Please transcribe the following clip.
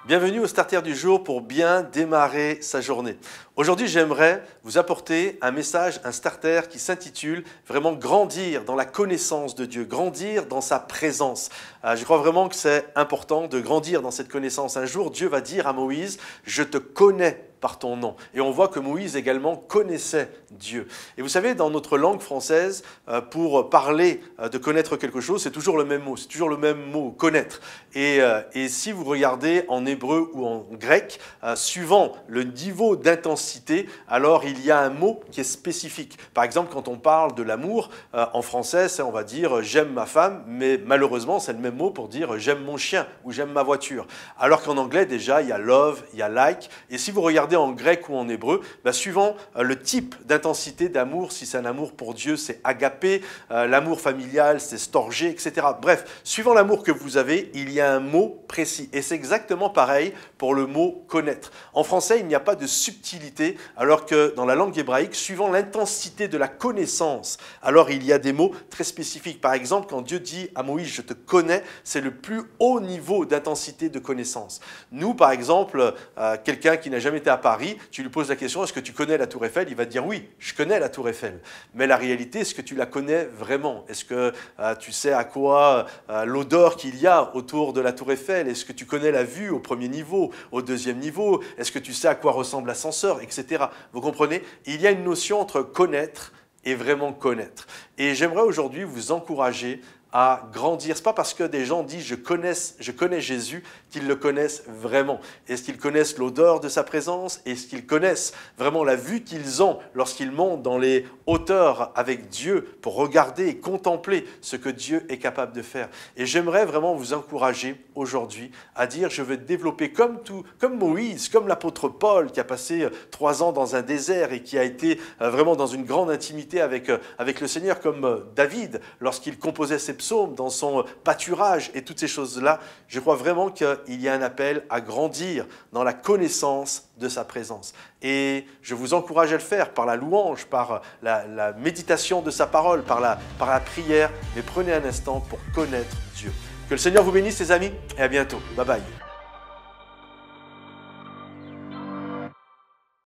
Bienvenue au Starter du jour pour bien démarrer sa journée. Aujourd'hui, j'aimerais vous apporter un message, un starter qui s'intitule vraiment grandir dans la connaissance de Dieu, grandir dans sa présence. Je crois vraiment que c'est important de grandir dans cette connaissance. Un jour, Dieu va dire à Moïse, je te connais par ton nom. Et on voit que Moïse également connaissait Dieu. Et vous savez, dans notre langue française, pour parler de connaître quelque chose, c'est toujours le même mot, c'est toujours le même mot, connaître. Et si vous regardez en hébreu ou en grec, suivant le niveau d'intensité, alors il y a un mot qui est spécifique. Par exemple, quand on parle de l'amour, en français, on va dire j'aime ma femme, mais malheureusement, c'est le même mot pour dire j'aime mon chien ou j'aime ma voiture. Alors qu'en anglais, déjà, il y a love, il y a like. Et si vous regardez en grec ou en hébreu, suivant le type d'intensité d'amour, si c'est un amour pour Dieu, c'est agapé, l'amour familial, c'est storgé, etc. Bref, suivant l'amour que vous avez, il y a un mot précis. Et c'est exactement pareil pour le mot connaître. En français, il n'y a pas de subtilité, alors que dans la langue hébraïque, suivant l'intensité de la connaissance, alors il y a des mots très spécifiques. Par exemple, quand Dieu dit à Moïse, je te connais, c'est le plus haut niveau d'intensité de connaissance. Nous, par exemple, quelqu'un qui n'a jamais été à Paris, tu lui poses la question, est-ce que tu connais la Tour Eiffel? Il va te dire oui, je connais la Tour Eiffel. Mais la réalité, est-ce que tu la connais vraiment? Est-ce que tu sais à quoi l'odeur qu'il y a autour de la Tour Eiffel? Est-ce que tu connais la vue au premier niveau, au deuxième niveau? Est-ce que tu sais à quoi ressemble l'ascenseur, etc. Vous comprenez? Il y a une notion entre connaître et vraiment connaître. Et j'aimerais aujourd'hui vous encourager à grandir. Ce n'est pas parce que des gens disent je connais Jésus qu'ils le connaissent vraiment. Est-ce qu'ils connaissent l'odeur de sa présence? Est-ce qu'ils connaissent vraiment la vue qu'ils ont lorsqu'ils montent dans les hauteurs avec Dieu pour regarder et contempler ce que Dieu est capable de faire? Et j'aimerais vraiment vous encourager aujourd'hui à dire je veux développer comme Moïse, comme l'apôtre Paul qui a passé 3 ans dans un désert et qui a été vraiment dans une grande intimité avec le Seigneur, comme David lorsqu'il composait ses psaumes dans son pâturage et toutes ces choses-là. Je crois vraiment qu'il y a un appel à grandir dans la connaissance de sa présence. Et je vous encourage à le faire par la louange, par la méditation de sa parole, par la prière. Mais prenez un instant pour connaître Dieu. Que le Seigneur vous bénisse, les amis, et à bientôt. Bye bye.